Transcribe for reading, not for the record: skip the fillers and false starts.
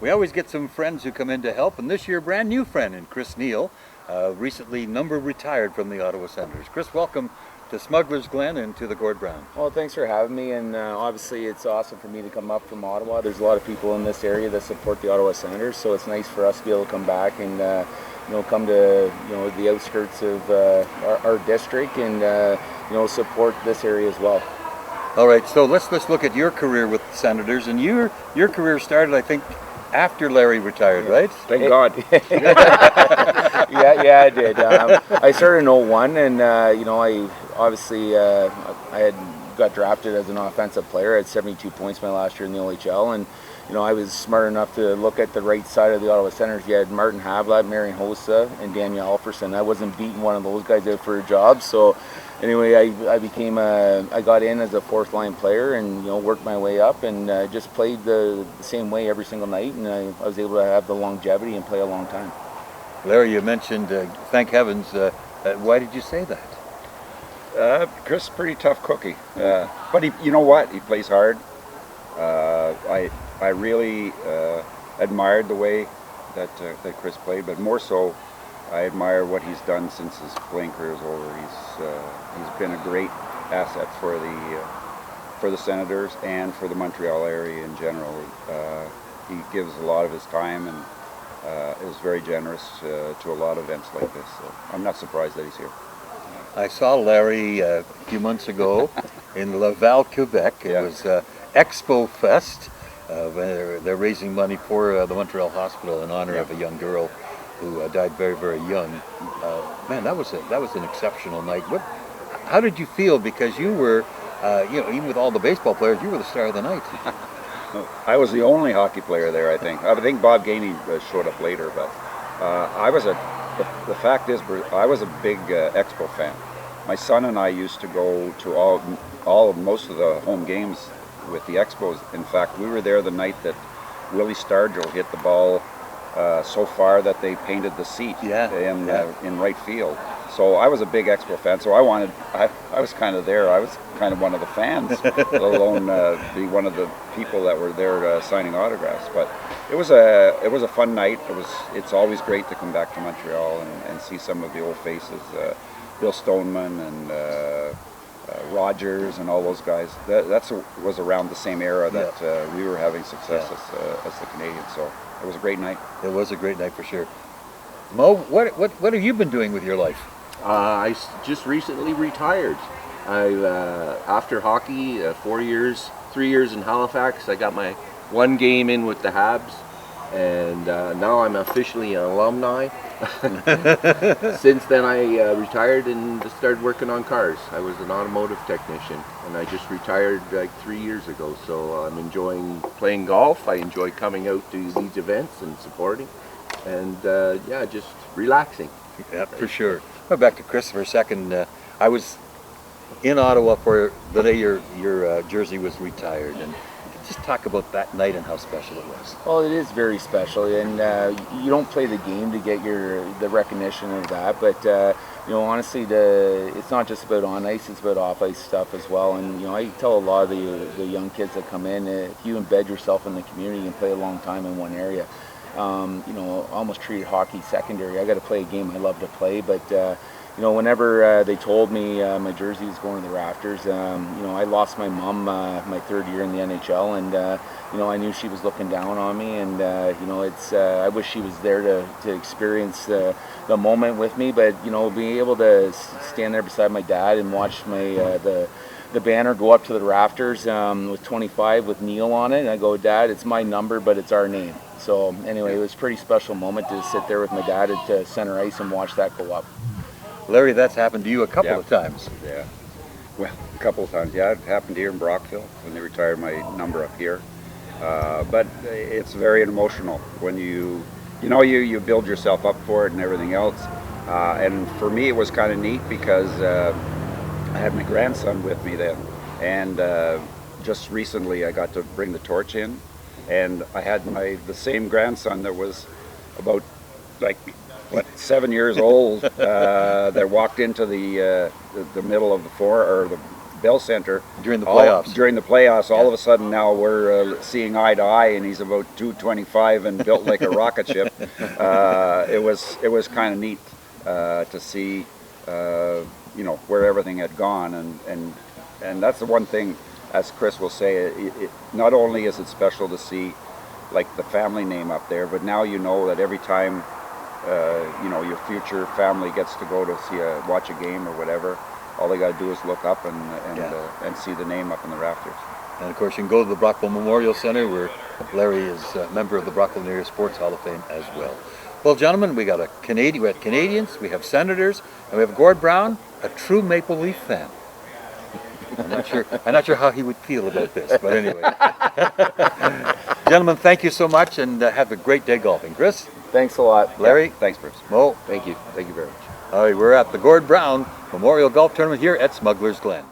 We always get some friends who come in to help, and this year, a brand new friend in Chris Neal, recently number retired from the Ottawa Senators. Chris, welcome to Smugglers, Glen, and to the Gord Brown. Well, thanks for having me, and obviously it's awesome for me to come up from Ottawa. There's a lot of people in this area that support the Ottawa Senators, so it's nice for us to be able to come back and come to the outskirts of our district and support this area as well. All right, so let's look at your career with the Senators, and your career started, I think, after Larry retired, right? Thank God. yeah, I did. I started in 01, and I had got drafted as an offensive player. I had 72 points my last year in the OHL, and I was smart enough to look at the right side of the Ottawa Senators. You had Martin Havlat, Marian Hossa, and Daniel Alferson. I wasn't beating one of those guys out for a job, so anyway, I got in as a fourth line player and worked my way up and just played the same way every single night, and I was able to have the longevity and play a long time. Larry, you mentioned thank heavens. Why did you say that? Chris is a pretty tough cookie, but you know what? He plays hard. I really admired the way that Chris played, but more so, I admire what he's done since his playing career is over. He's been a great asset for the Senators and for the Montreal area in general. He gives a lot of his time and is very generous to a lot of events like this. So I'm not surprised that he's here. I saw Larry a few months ago in Laval, Quebec. It was Expo Fest. They're raising money for the Montreal Hospital in honor of a young girl who died very, very young. Man, that was an exceptional night. How did you feel? Because you were, even with all the baseball players, you were the star of the night. I was the only hockey player there, I think. I think Bob Gainey showed up later, but the fact is, I was a big Expo fan. My son and I used to go to most of the home games with the Expos. In fact, we were there the night that Willie Stargell hit the ball so far that they painted the seat in right field. So I was a big Expo fan. So I was kind of there. I was kind of one of the fans, let alone be one of the people that were there signing autographs. But it was a fun night. It's always great to come back to Montreal and see some of the old faces, Bill Stoneman and Rogers and all those guys. That was around the same era that we were having success as the Canadians. So it was a great night. It was a great night for sure. Mo, what have you been doing with your life? I just recently retired. After hockey, 3 years in Halifax. I got my one game in with the Habs, and now I'm officially an alumni. Since then, I retired and started working on cars. I was an automotive technician, and I just retired like 3 years ago. So I'm enjoying playing golf. I enjoy coming out to these events and supporting, and just relaxing. Yeah, for sure. Go back to Chris for a second. I was in Ottawa for the day your jersey was retired, and just talk about that night and how special it was. Well, it is very special, and you don't play the game to get the recognition of that, but honestly, it's not just about on ice; it's about off ice stuff as well. And I tell a lot of the young kids that come in, if you embed yourself in the community and play a long time in one area, almost treated hockey secondary. I got to play a game I love to play, but whenever they told me my jersey was going to the rafters, I lost my mom my third year in the NHL, and I knew she was looking down on me, and I wish she was there to experience the moment with me, but being able to stand there beside my dad and watch the banner go up to the rafters with 25 with Neil on it, and I go, Dad, it's my number, but it's our name. So anyway, it was a pretty special moment to sit there with my dad at center ice and watch that go up. Larry, that's happened to you a couple of times. Yeah, well, a couple of times. Yeah, it happened here in Brockville when they retired my number up here. But it's very emotional when you build yourself up for it and everything else. And for me, it was kind of neat because I had my grandson with me then, and just recently I got to bring the torch in, and I had the same grandson that was about 7 years old that walked into the middle of the Bell Center During the playoffs. During the playoffs, all of a sudden now we're seeing eye to eye, and he's about 225 and built like a rocket ship. It was kind of neat to see, where everything had gone, and that's the one thing, as Chris will say, it not only is it special to see like the family name up there, but now you know that every time your future family gets to go to watch a game or whatever, all they got to do is look up and see the name up in the rafters. And of course, you can go to the Brockville Memorial Center, where Larry is a member of the Brockville Area Sports Hall of Fame as well. Well, gentlemen, we have Canadians, we have Senators, and we have Gord Brown, a true Maple Leaf fan. I'm not sure how he would feel about this, but anyway. Gentlemen, thank you so much, and have a great day golfing. Chris? Thanks a lot. Larry? Thanks, Bruce. Mo? Thank you very much. All right, we're at the Gord Brown Memorial Golf Tournament here at Smugglers Glen.